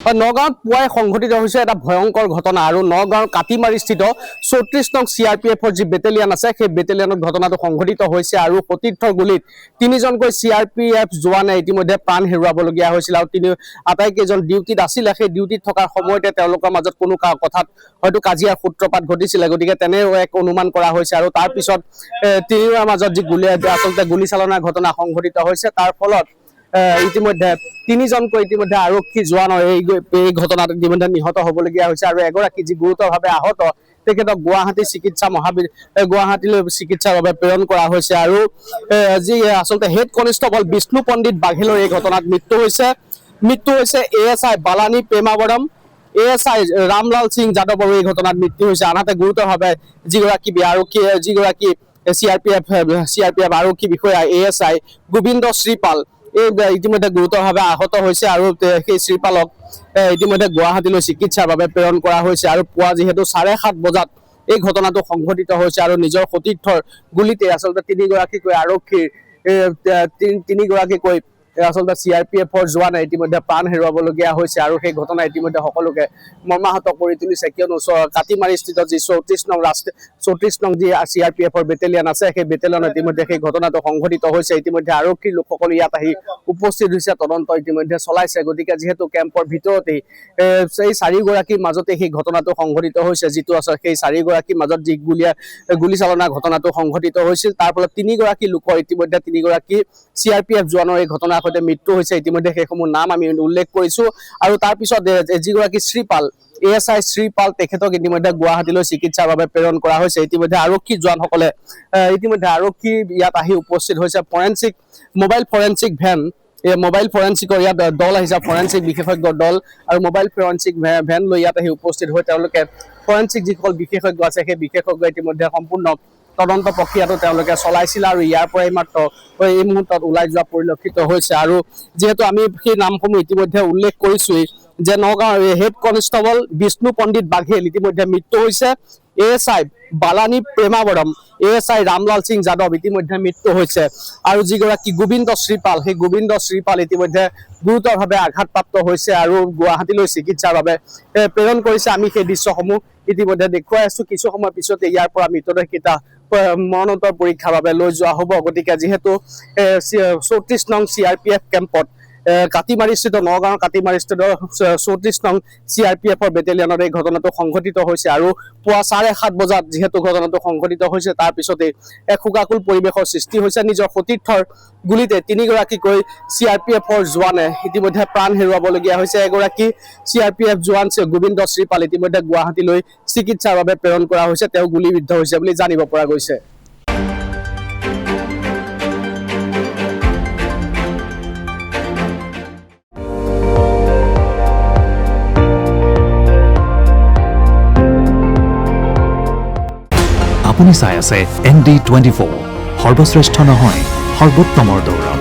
নগাঁৱত পুৱাই সংঘটিত হৈছে এটা ভয়ংকৰ ঘটনা আৰু নগাঁৱৰ কাটিমাৰীস্থিত ৩৪ নং CRPFৰ যি বেটেলিয়ান আছে সেই বেটেলিয়ানত ঘটনাটো সংঘটিত হৈছে আৰু সতীৰ্থৰ গুলীত তিনিজনকৈ CRPF জোৱানে ইতিমধ্যে প্ৰাণ হেৰুৱাবলগীয়া হৈছিল আৰু আটাইকেইজন ডিউটিত আছিলে। সেই ডিউটিত থকাৰ সময়তে তেওঁলোকৰ মাজত কোনো কথাত হয়তো কাজিয়াৰ সূত্ৰপাত ঘটিছিলে, গতিকে তেনে এক অনুমান কৰা হৈছে আৰু তাৰ পিছত তিনিওৰ মাজত যি আচলতে গুলীচালনাৰ ঘটনা সংঘটিত হৈছে, তাৰ ফলত ইতিমধ্যে তিনিজনকৈ ইতিমধ্যে আৰক্ষী জোৱান এই ঘটনাত ইতিমধ্যে নিহত হ'বলগীয়া হৈছে আৰু এগৰাকী যি গুৰুতৰভাৱে আহত তেখেতক গুৱাহাটীলৈ চিকিৎসাৰ বাবে প্ৰেৰণ কৰা হৈছে আৰু যি আচলতে হেড কনিষ্টবল বিষ্ণু পণ্ডিত বাঘেলৰ এই ঘটনাত মৃত্যু হৈছে ASI বালানী প্ৰেমাৱৰম, ASI ৰামলাল সিং যাদৱৰো এই ঘটনাত মৃত্যু হৈছে। আনহাতে গুৰুতৰভাৱে যিগৰাকী CRPF আৰক্ষী বিষয়া ASI গোবিন্দ শ্ৰীপাল ইতিমধ্যে গুৰুতৰভাৱে আহত হৈছে আৰু সেই শ্ৰীপালক ইতিমধ্যে গুৱাহাটীলৈ চিকিৎসাৰ বাবে প্ৰেৰণ কৰা হৈছে আৰু পুৱা যিহেতু 7:30 বজাত এই ঘটনাটো সংঘটিত হৈছে আৰু নিজৰ সতীৰ্থৰ গুলীতে আচলতে তিনিগৰাকীকৈ আচলতে CRPFৰ জোৱানে ইতিমধ্যে প্ৰাণ হেৰুৱাবলগীয়া হৈছে আৰু সেই ঘটনা ইতিমধ্যে সকলোকে মৰ্মাহত কৰি তুলিছে, কিয়নো কাটিমাৰীস্থিত যি 34 নং যি CRPFৰ বেটেলিয়ান আছে সেই বেটেলিয়ানত ইতিমধ্যে সেই ঘটনাটো সংঘটিত হৈছে। ইতিমধ্যে আৰক্ষীৰ লোকসকল ইয়াত আহি উপস্থিত হৈছে, তদন্ত ইতিমধ্যে চলাইছে। গতিকে যিহেতু কেম্পৰ ভিতৰতেই সেই চাৰিগৰাকীৰ মাজতে সেই ঘটনাটো সংঘটিত হৈছে, যিটো আছে সেই চাৰিগৰাকীৰ মাজত যি গুলীচালনাৰ ঘটনাটো সংঘটিত হৈছিল, তাৰ ফলত তিনিগৰাকী CRPF জোৱানৰ এই ঘটনাৰ সৈতে মৃত্যু হৈছে। ইতিমধ্যে সেইসমূহ নাম আমি উল্লেখ কৰিছো আৰু তাৰপিছত যিগৰাকী শ্ৰীপাল ASI শ্ৰীপাল তেখেতক ইতিমধ্যে গুৱাহাটীলৈ চিকিৎসাৰ বাবে প্ৰেৰণ কৰা হৈছে। ইতিমধ্যে আৰক্ষী জোৱানসকলে আৰক্ষী ইয়াত আহি উপস্থিত হৈছে। মোবাইল ফৰেনচিক ভেন, মোবাইল ফৰেনচিকৰ ইয়াত দল আহিছে, ফৰেনচিক বিশেষজ্ঞ দল আৰু মোবাইল ফৰেনচিক ভেন লৈ ইয়াত আহি উপস্থিত হৈ তেওঁলোকে ফৰেনচিক যিসকল বিশেষজ্ঞ আছে সেই বিশেষজ্ঞ ইতিমধ্যে সম্পূৰ্ণ তদন্ত প্ৰক্ৰিয়াটো তেওঁলোকে চলাইছিল আৰু ইয়াৰ পৰাই মাত্ৰ এই মুহূৰ্তত ওলাই যোৱা পৰিলক্ষিত হৈছে। আৰু যিহেতু আমি সেই নামসমূহ ইতিমধ্যে উল্লেখ কৰিছোৱেই যে নগাঁৱৰ হেড কনিষ্টবল বিষ্ণু পণ্ডিত বাঘেল ইতিমধ্যে মৃত্যু হৈছে, ASI বালানী প্ৰেমাৱৰম, ASI ৰামলাল সিং যাদৱ ইতিমধ্যে মৃত্যু হৈছে আৰু যিগৰাকী গোবিন্দ শ্ৰীপাল সেই গোবিন্দ শ্ৰীপাল ইতিমধ্যে গুৰুতৰভাৱে আঘাতপ্ৰাপ্ত হৈছে আৰু গুৱাহাটীলৈ চিকিৎসাৰ বাবে প্ৰেৰণ কৰিছে। আমি সেই দৃশ্যসমূহ ইতিমধ্যে দেখুৱাই আছো। কিছু সময় পিছতে ইয়াৰ পৰা মৃতদেহকেইটা মৰণোত্তৰ পৰীক্ষাৰ বাবে লৈ যোৱা হ'ব। গতিকে যিহেতু 34 নং CRPF কেম্পত নগাঁৱৰ কাটিমাৰীস্থিত 34 নং CRPFৰ বেটেলিয়ানত এই ঘটনাটো সংঘটিত হৈছে আৰু পুৱা 7:30 বজাত যিহেতু ঘটনাটো সংঘটিত হৈছে, তাৰ পিছতে এক শোকাকুল পৰিৱেশৰ সৃষ্টি হৈছে। নিজৰ সতীৰ্থৰ গুলীতে তিনিগৰাকীকৈ CRPFৰ জোৱানে ইতিমধ্যে প্ৰাণ হেৰুৱাবলগীয়া হৈছে। এগৰাকী CRPF জোৱান গোবিন্দ শ্ৰীপাল ইতিমধ্যে গুৱাহাটীলৈ চিকিৎসাৰ বাবে প্ৰেৰণ কৰা হৈছে, তেওঁ গুলীবিদ্ধ হৈছে বুলি জানিব পৰা গৈছে। আপুনি চাই আছে ND24, সৰ্বশ্ৰেষ্ঠ নহয় সৰ্বোত্তমৰ দৌৰ।